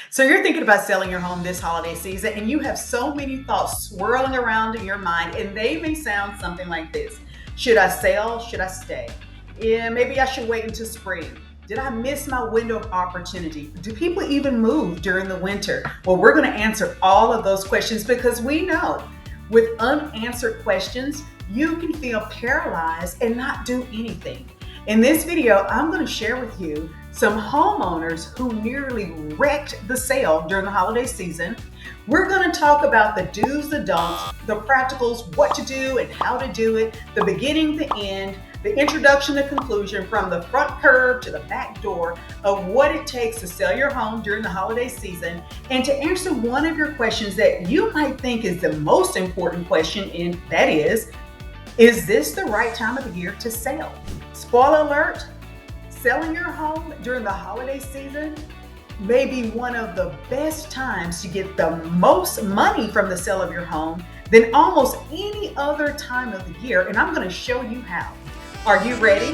So you're thinking about selling your home this holiday season, and you have so many thoughts swirling around in your mind, and they may sound something like this. Should I sell? Should I stay? Yeah, maybe I should wait until spring. Did I miss my window of opportunity? Do people even move during the winter? Well, we're going to answer all of those questions because we know with unanswered questions, you can feel paralyzed and not do anything. In this video, I'm going to share with you some homeowners who nearly wrecked the sale during the holiday season. We're going to talk about the do's, the don'ts, the practicals, what to do and how to do it, the beginning, the end, the introduction, the conclusion, from the front curb to the back door of what it takes to sell your home during the holiday season, and to answer one of your questions that you might think is the most important question, and that is this the right time of the year to sell? Spoiler alert, selling your home during the holiday season may be one of the best times to get the most money from the sale of your home than almost any other time of the year, and I'm going to show you how. Are you ready?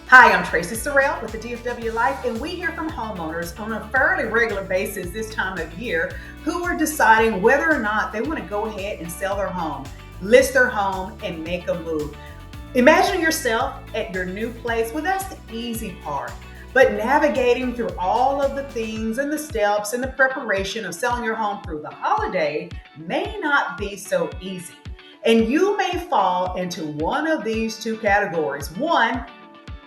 Hi, I'm Tracy Sorrell with the DFW Life, and we hear from homeowners on a fairly regular basis this time of year who are deciding whether or not they want to go ahead and sell their home, list their home, and make a move. Imagine yourself at your new place. Well, that's the easy part. But navigating through all of the things and the steps and the preparation of selling your home through the holiday may not be so easy. And you may fall into one of these two categories. One,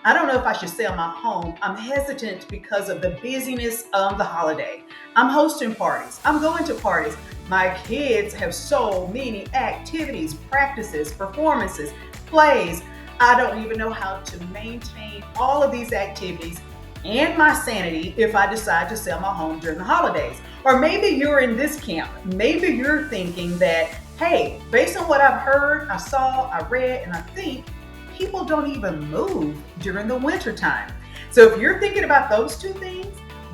I don't know if I should sell my home. I'm hesitant because of the busyness of the holiday. I'm hosting parties. I'm going to parties. My kids have so many activities, practices, performances, plays. I don't even know how to maintain all of these activities and my sanity if I decide to sell my home during the holidays. Or maybe you're in this camp. Maybe you're thinking that, hey, based on what I've heard, I saw, I read, and I think, people don't even move during the winter time. So if you're thinking about those two things,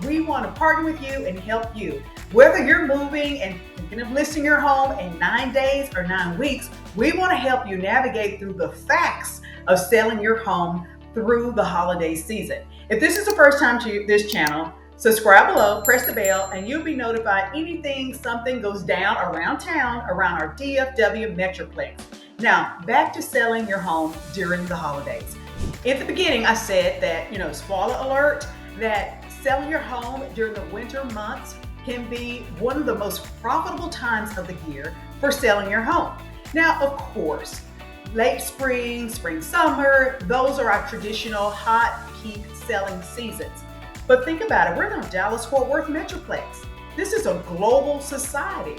we want to partner with you and help you. Whether you're moving and thinking of listing your home in 9 days or 9 weeks, we want to help you navigate through the facts of selling your home through the holiday season. If this is the first time to this channel, subscribe below, press the bell, and you'll be notified anything, something goes down around town, around our DFW Metroplex. Now, back to selling your home during the holidays. At the beginning, I said that, spoiler alert, that selling your home during the winter months can be one of the most profitable times of the year for selling your home. Now, of course, late spring, summer, those are our traditional hot peak selling seasons. But think about it, we're in the Dallas-Fort Worth Metroplex. This is a global society.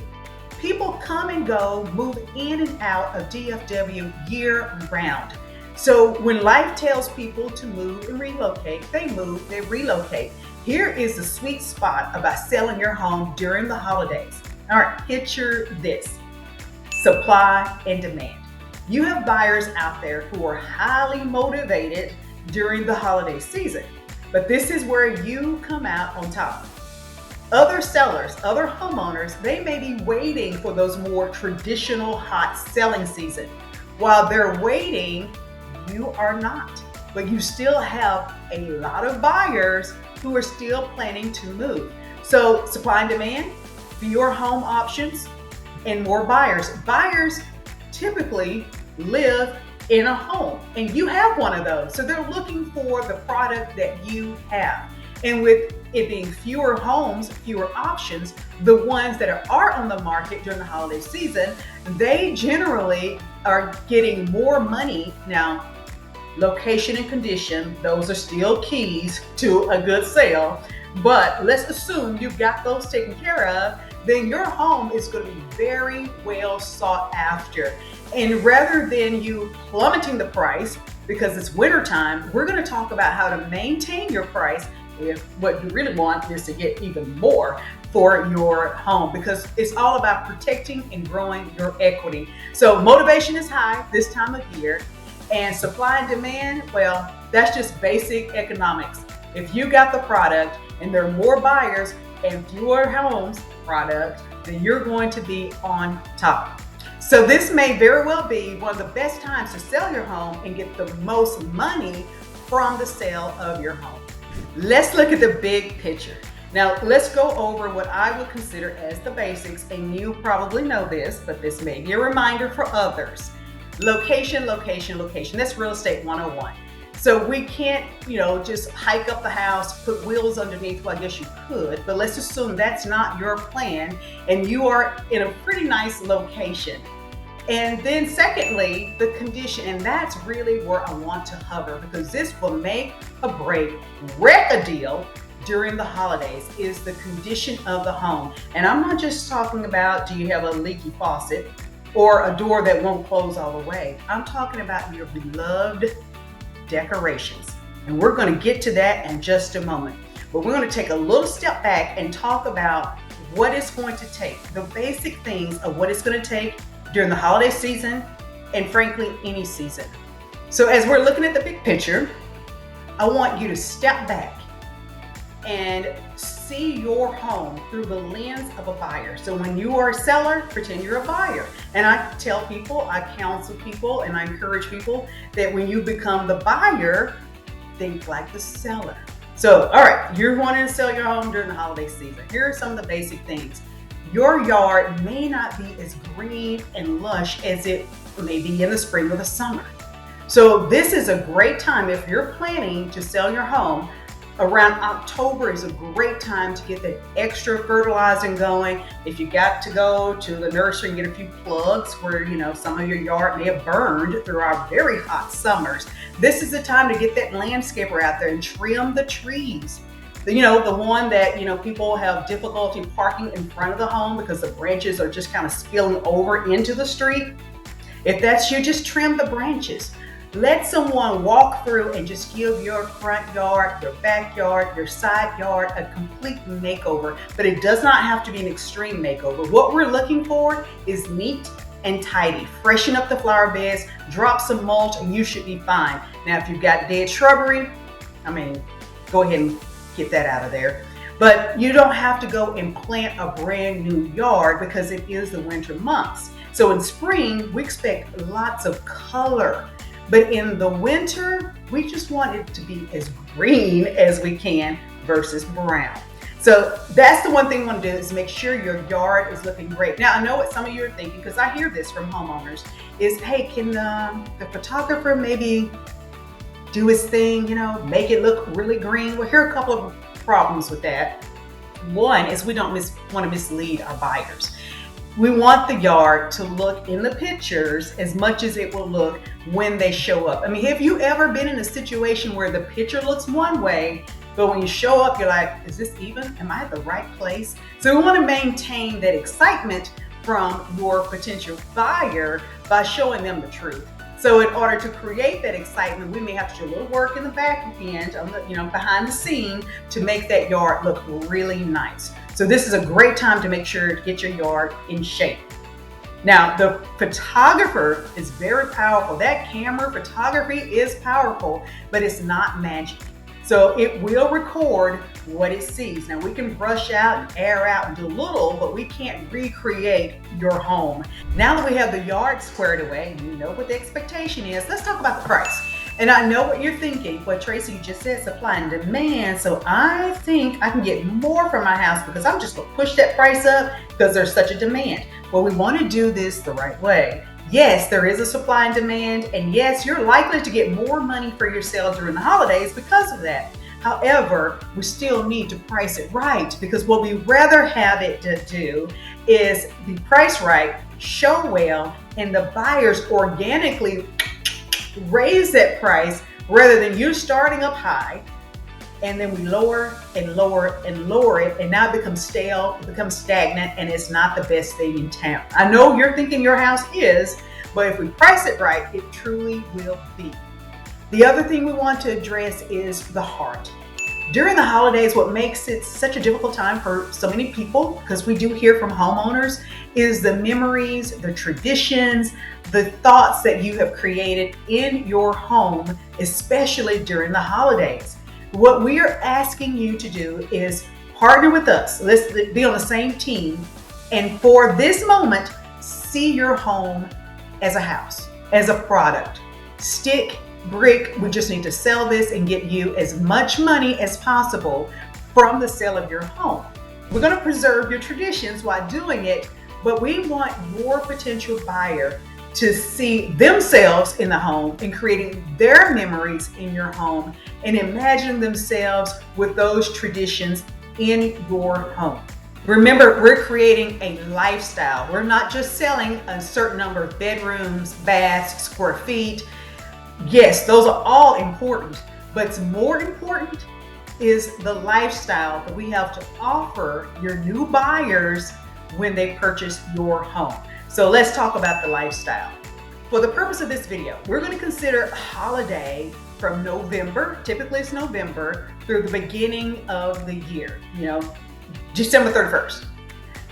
People come and go, move in and out of DFW year round. So when life tells people to move and relocate, they move, they relocate. Here is the sweet spot about selling your home during the holidays. All right, picture this: supply and demand. You have buyers out there who are highly motivated during the holiday season, but this is where you come out on top. Other sellers, other homeowners, they may be waiting for those more traditional hot selling season. While they're waiting, you are not, but you still have a lot of buyers who are still planning to move. So supply and demand, fewer home options, and more buyers. Buyers typically live in a home, and you have one of those. So they're looking for the product that you have. And with it being fewer homes, fewer options, the ones that are on the market during the holiday season, they generally are getting more money. Now, location and condition, those are still keys to a good sale. But let's assume you've got those taken care of, then your home is going to be very well sought after. And rather than you plummeting the price because it's wintertime, we're going to talk about how to maintain your price if what you really want is to get even more for your home, because it's all about protecting and growing your equity. So motivation is high this time of year, and supply and demand, well, that's just basic economics. If you got the product and there are more buyers, and fewer homes product, then you're going to be on top. So this may very well be one of the best times to sell your home and get the most money from the sale of your home. Let's look at the big picture. Now, let's go over what I would consider as the basics, and you probably know this, but this may be a reminder for others. Location, location, location. That's real estate 101. So we can't, just hike up the house, put wheels underneath. Well, I guess you could, but let's assume that's not your plan and you are in a pretty nice location. And then secondly, the condition, and that's really where I want to hover, because this will make a break, wreck a deal during the holidays, is the condition of the home. And I'm not just talking about, do you have a leaky faucet or a door that won't close all the way? I'm talking about your beloved decorations. And we're going to get to that in just a moment. But we're going to take a little step back and talk about what it's going to take, the basic things of what it's going to take during the holiday season, and frankly, any season. So as we're looking at the big picture, I want you to step back and see your home through the lens of a buyer. So when you are a seller, pretend you're a buyer. And I tell people, I counsel people, and I encourage people that when you become the buyer, think like the seller. So, all right, you're wanting to sell your home during the holiday season. Here are some of the basic things. Your yard may not be as green and lush as it may be in the spring or the summer. So this is a great time if you're planning to sell your home. Around October is a great time to get that extra fertilizing going. If you got to go to the nursery and get a few plugs where, some of your yard may have burned through our very hot summers, this is the time to get that landscaper out there and trim the trees. The one that, people have difficulty parking in front of the home because the branches are just kind of spilling over into the street. If that's you, just trim the branches. Let someone walk through and just give your front yard, your backyard, your side yard a complete makeover. But it does not have to be an extreme makeover. What we're looking for is neat and tidy. Freshen up the flower beds, drop some mulch, and you should be fine. Now, if you've got dead shrubbery, go ahead and get that out of there. But you don't have to go and plant a brand new yard because it is the winter months. So in spring, we expect lots of color. But in the winter, we just want it to be as green as we can versus brown. So that's the one thing we want to do, is make sure your yard is looking great. Now, I know what some of you are thinking, because I hear this from homeowners, is, hey, can the photographer maybe do his thing, make it look really green? Well, here are a couple of problems with that. One is we don't want to mislead our buyers. We want the yard to look in the pictures as much as it will look when they show up. Have you ever been in a situation where the picture looks one way, but when you show up, you're like, is this even? Am I at the right place? So we want to maintain that excitement from your potential buyer by showing them the truth. So in order to create that excitement, we may have to do a little work in the back end, behind the scene, to make that yard look really nice. So this is a great time to make sure to get your yard in shape. Now, the photographer is very powerful. That camera photography is powerful, but it's not magic. So it will record what it sees. Now, we can brush out and air out and do a little, but we can't recreate your home. Now that we have the yard squared away, and you know what the expectation is, let's talk about the price. And I know what you're thinking. Well, Tracy, you just said supply and demand, so I think I can get more for my house because I'm just going to push that price up because there's such a demand. Well, we want to do this the right way. Yes, there is a supply and demand, and yes, you're likely to get more money for your sale during the holidays because of that. However, we still need to price it right, because what we rather have it to do is be priced right, show well, and the buyers organically raise that price rather than you starting up high and then we lower and lower and lower it, and now it becomes stale, it becomes stagnant, and it's not the best thing in town. I know you're thinking your house is, but if we price it right, it truly will be. The other thing we want to address is the heart. During the holidays, what makes it such a difficult time for so many people, because we do hear from homeowners, is the memories, the traditions, the thoughts that you have created in your home, especially during the holidays. What we are asking you to do is Partner with us. Let's be on the same team. And for this moment, see your home as a house, as a product. Stick, brick, we just need to sell this and get you as much money as possible from the sale of your home. We're going to preserve your traditions while doing it, but we want your potential buyer to see themselves in the home and creating their memories in your home and imagine themselves with those traditions in your home. Remember, we're creating a lifestyle. We're not just selling a certain number of bedrooms, baths, square feet. Yes, those are all important, but more important is the lifestyle that we have to offer your new buyers when they purchase your home. So let's talk about the lifestyle. For the purpose of this video, we're going to consider holiday from November, typically it's November, through the beginning of the year, December 31st.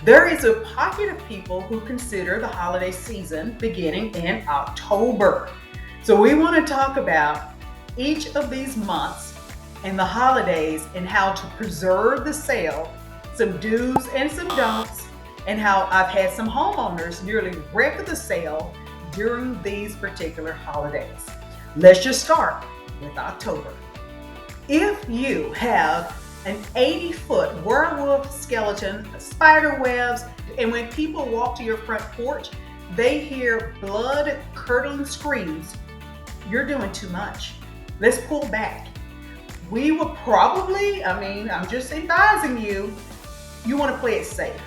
There is a pocket of people who consider the holiday season beginning in October. So we want to talk about each of these months and the holidays and how to preserve the sale, some do's and some don'ts, and how I've had some homeowners nearly wreck the sale during these particular holidays. Let's just start with October. If you have an 80-foot werewolf skeleton, spider webs, and when people walk to your front porch, they hear blood-curdling screams, you're doing too much. Let's pull back. We will probably, I'm just advising you, you want to play it safe.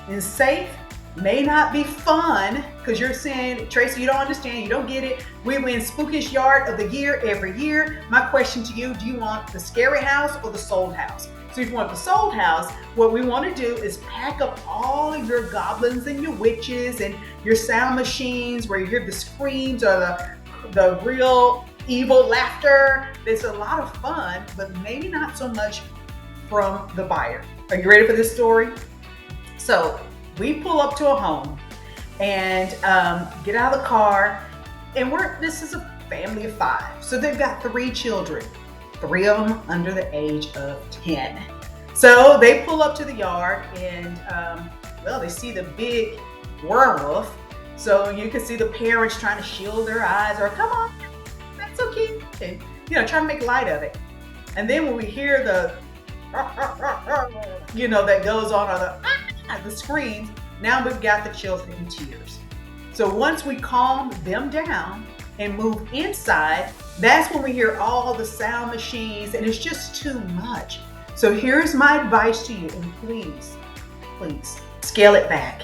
And safe may not be fun because you're saying, Tracy, you don't understand, you don't get it. We win spookiest yard of the year every year. My question to you, do you want the scary house or the sold house? So if you want the sold house, what we want to do is pack up all of your goblins and your witches and your sound machines where you hear the screams or the real evil laughter. It's a lot of fun, but maybe not so much from the buyer. Are you ready for this story? So we pull up to a home and get out of the car, and this is a family of 5. So they've got 3 children, 3 of them under the age of 10. So they pull up to the yard and, they see the big werewolf. So you can see the parents trying to shield their eyes or, come on, that's so cute. And, trying to make light of it. And then when we hear the, that goes on, or the screams, now we've got the children in tears. So once we calm them down and move inside, that's when we hear all the sound machines and it's just too much. So here's my advice to you, and please, scale it back,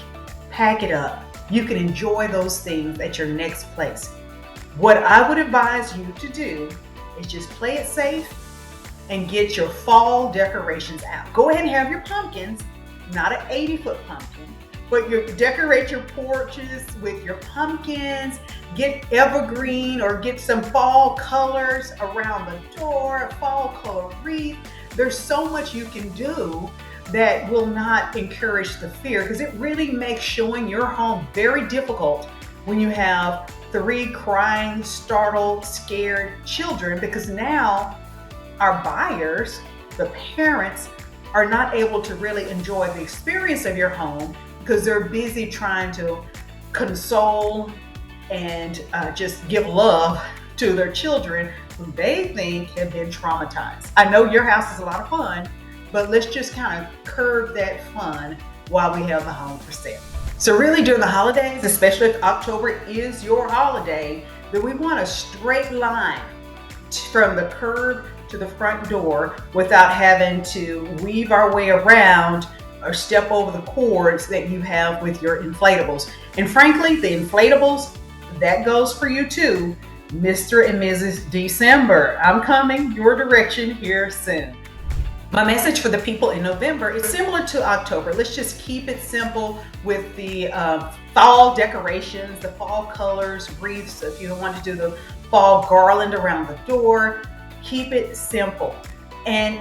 pack it up. You can enjoy those things at your next place. What I would advise you to do is just play it safe and get your fall decorations out. Go ahead and have your pumpkins, not an 80-foot pumpkin, but decorate your porches with your pumpkins, get evergreen or get some fall colors around the door, a fall color wreath. There's so much you can do that will not encourage the fear, because it really makes showing your home very difficult when you have 3 crying, startled, scared children, because now our buyers, the parents, are not able to really enjoy the experience of your home because they're busy trying to console and just give love to their children who they think have been traumatized. I know your house is a lot of fun, but let's just kind of curb that fun while we have the home for sale. So really during the holidays, especially if October is your holiday, then we want a straight line from the curb to the front door without having to weave our way around or step over the cords that you have with your inflatables. And frankly, the inflatables, that goes for you too, Mr. and Mrs. December. I'm coming your direction here soon. My message for the people in November is similar to October. Let's just keep it simple with the fall decorations, the fall colors, wreaths. So if you don't want to do the fall garland around the door, keep it simple. And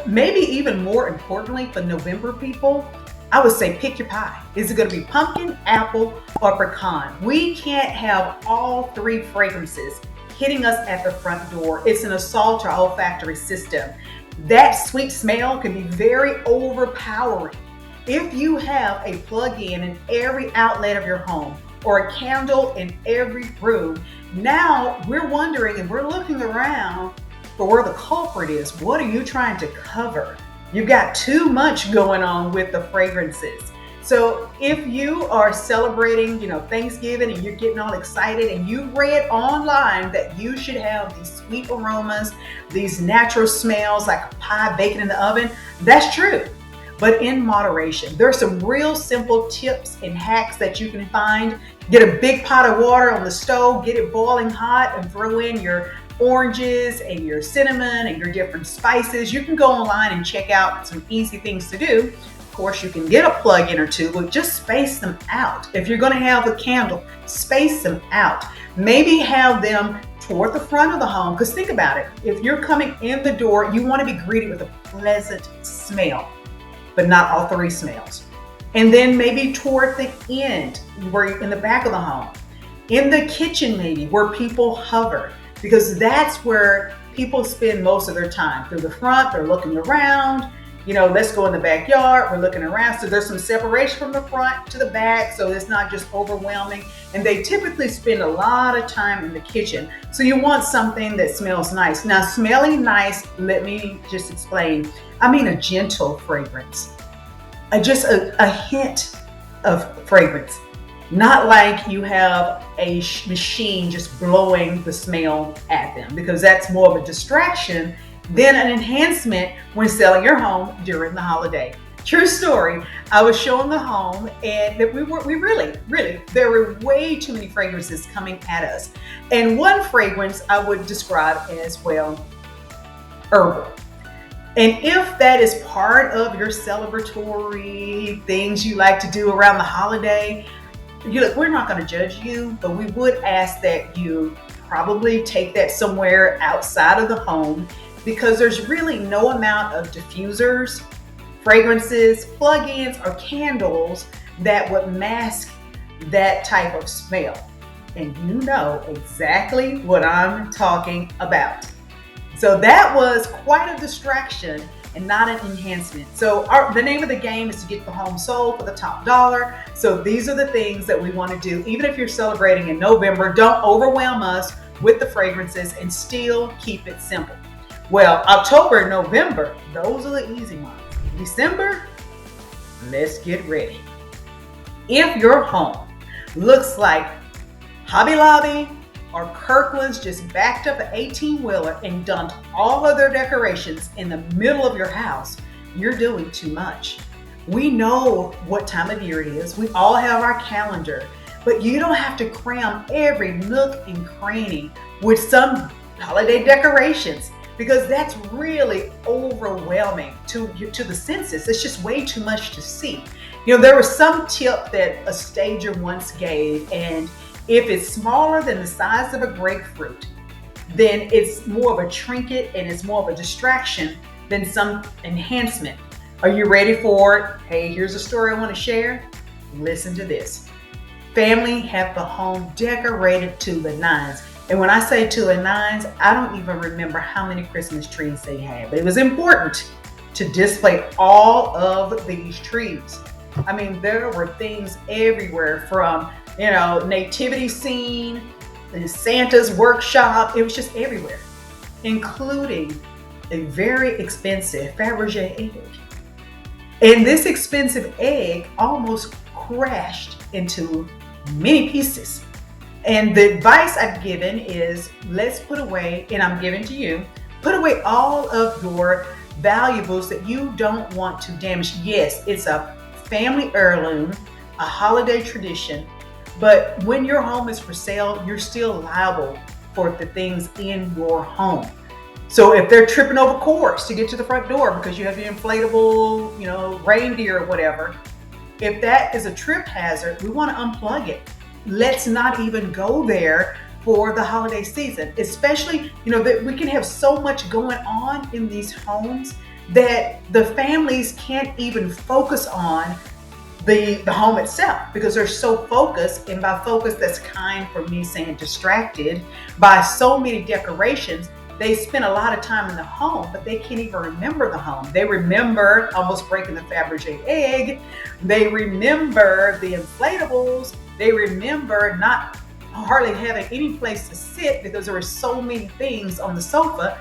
maybe even more importantly for November people, I would say pick your pie. Is it going to be pumpkin, apple, or pecan? We can't have all 3 fragrances hitting us at the front door. It's an assault to our olfactory system. That sweet smell can be very overpowering. If you have a plug-in in every outlet of your home or a candle in every room, now we're wondering and we're looking around for where the culprit is. What are you trying to cover? You've got too much going on with the fragrances. So if you are celebrating, Thanksgiving and you're getting all excited and you read online that you should have these sweet aromas, these natural smells like a pie baking in the oven, that's true, but in moderation. There are some real simple tips and hacks that you can find. Get a big pot of water on the stove, get it boiling hot, and throw in your oranges and your cinnamon and your different spices. You can go online and check out some easy things to do. Of course, you can get a plug-in or two, but just space them out. If you're going to have a candle, space them out. Maybe have them toward the front of the home, because think about it. If you're coming in the door, you want to be greeted with a pleasant smell, but not all three smells. And then maybe toward the end, where you're in the back of the home. In the kitchen, maybe, where people hover, because that's where people spend most of their time. Through the front, they're looking around. Let's go in the backyard, we're looking around. So there's some separation from the front to the back, so it's not just overwhelming. And they typically spend a lot of time in the kitchen. So you want something that smells nice. Now, smelling nice, let me just explain. I mean a gentle fragrance. Just a hint of fragrance. Not like you have a machine just blowing the smell at them, because that's more of a distraction than an enhancement when selling your home during the holiday. True story. I was showing the home and that we really, there were way too many fragrances coming at us. And one fragrance I would describe as, herbal. And if that is part of your celebratory things you like to do around the holiday, we're not going to judge you, but we would ask that you probably take that somewhere outside of the home, because there's really no amount of diffusers, fragrances, plug-ins, or candles that would mask that type of smell. And you know exactly what I'm talking about. So that was quite a distraction and not an enhancement. So the name of the game is to get the home sold for the top dollar. So these are the things that we want to do. Even if you're celebrating in November, don't overwhelm us with the fragrances and still keep it simple. Well, October and November, those are the easy ones. December, let's get ready. If your home looks like Hobby Lobby or Kirkland's just backed up an 18-wheeler and dumped all of their decorations in the middle of your house, you're doing too much. We know what time of year it is. We all have our calendar, but you don't have to cram every nook and cranny with some holiday decorations, because that's really overwhelming to the senses. It's just way too much to see. There was some tip that a stager once gave, and if it's smaller than the size of a grapefruit, then it's more of a trinket and it's more of a distraction than some enhancement. Are you ready for it? Hey, here's a story I want to share. Listen to this. Family have the home decorated to the nines. And when I say to the nines, I don't even remember how many Christmas trees they had, but it was important to display all of these trees. I mean, there were things everywhere from, nativity scene, and Santa's workshop. It was just everywhere, including a very expensive Fabergé egg. And this expensive egg almost crashed into many pieces. And the advice I've given is, let's put away, and I'm giving to you, put away all of your valuables that you don't want to damage. Yes, it's a family heirloom, a holiday tradition, but when your home is for sale, you're still liable for the things in your home. So if they're tripping over cords to get to the front door because you have your inflatable, reindeer or whatever, if that is a trip hazard, we want to unplug it. Let's not even go there for the holiday season, especially, that we can have so much going on in these homes that the families can't even focus on the home itself, because they're so focused, and by focus, that's kind for me saying distracted by so many decorations They spend a lot of time in the home, but they can't even remember the home. They remember almost breaking the Fabergé egg. They remember the inflatables. They remember not hardly having any place to sit because there were so many things on the sofa.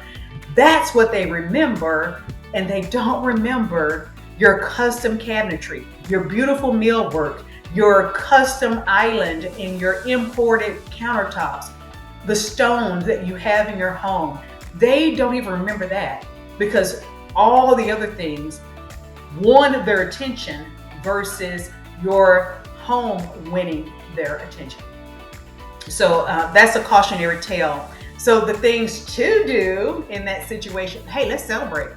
That's what they remember, and they don't remember your custom cabinetry, your beautiful millwork, your custom island and your imported countertops, the stones that you have in your home. They don't even remember that because all the other things won their attention versus your home winning their attention. So that's a cautionary tale. So the things to do in that situation, hey, let's celebrate.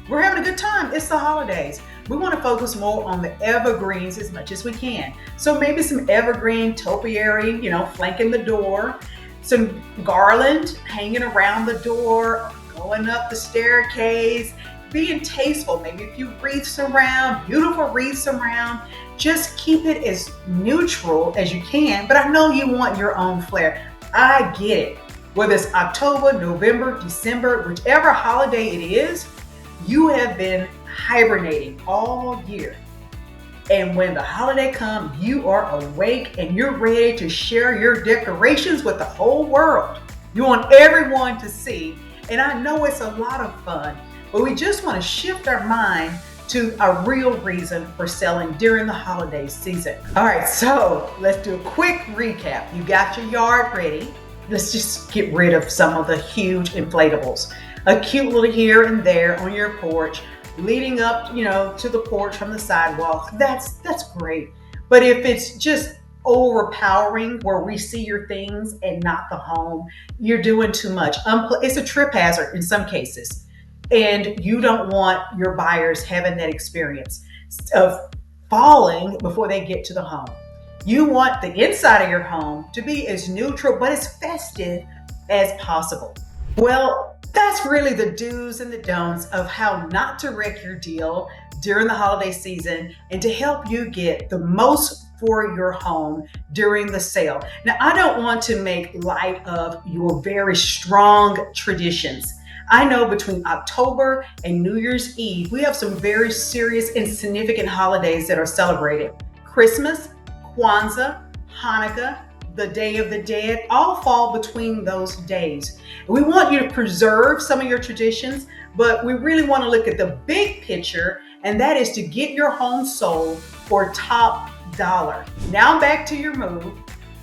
We're having a good time. It's the holidays. We want to focus more on the evergreens as much as we can. So maybe some evergreen topiary, flanking the door, some garland hanging around the door, going up the staircase, being tasteful. Maybe a few wreaths around, beautiful wreaths around. Just keep it as neutral as you can, but I know you want your own flair. I get it. Whether it's October, November, December, whichever holiday it is, you have been hibernating all year. And when the holiday comes, you are awake and you're ready to share your decorations with the whole world. You want everyone to see. And I know it's a lot of fun, but we just want to shift our mind to a real reason for selling during the holiday season. All right, so let's do a quick recap. You got your yard ready. Let's just get rid of some of the huge inflatables. A cute little here and there on your porch, leading up, to the porch from the sidewalk. That's great. But if it's just overpowering where we see your things and not the home, you're doing too much. It's a trip hazard in some cases. And you don't want your buyers having that experience of falling before they get to the home. You want the inside of your home to be as neutral but as festive as possible. Well, that's really the do's and the don'ts of how not to wreck your deal during the holiday season and to help you get the most for your home during the sale. Now, I don't want to make light of your very strong traditions. I know between October and New Year's Eve, we have some very serious and significant holidays that are celebrated. Christmas, Kwanzaa, Hanukkah, the Day of the Dead, all fall between those days. We want you to preserve some of your traditions, but we really want to look at the big picture, and that is to get your home sold for top dollar. Now back to your move.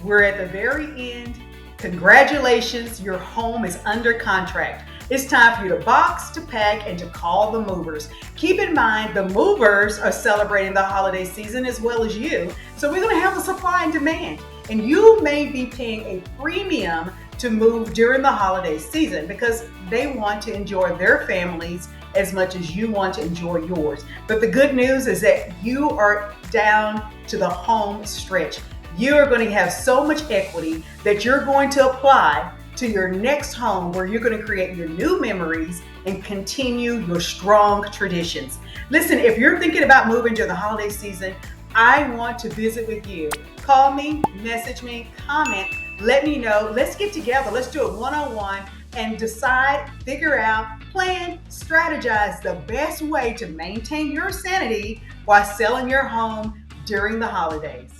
We're at the very end. Congratulations, your home is under contract. It's time for you to box, to pack, and to call the movers. Keep in mind, the movers are celebrating the holiday season as well as you. So we're going to have a supply and demand. And you may be paying a premium to move during the holiday season because they want to enjoy their families as much as you want to enjoy yours. But the good news is that you are down to the home stretch. You are going to have so much equity that you're going to apply to your next home where you're going to create your new memories and continue your strong traditions. Listen, if you're thinking about moving during the holiday season, I want to visit with you. Call me, message me, comment, let me know. Let's get together. Let's do it one-on-one and decide, figure out, plan, strategize the best way to maintain your sanity while selling your home during the holidays.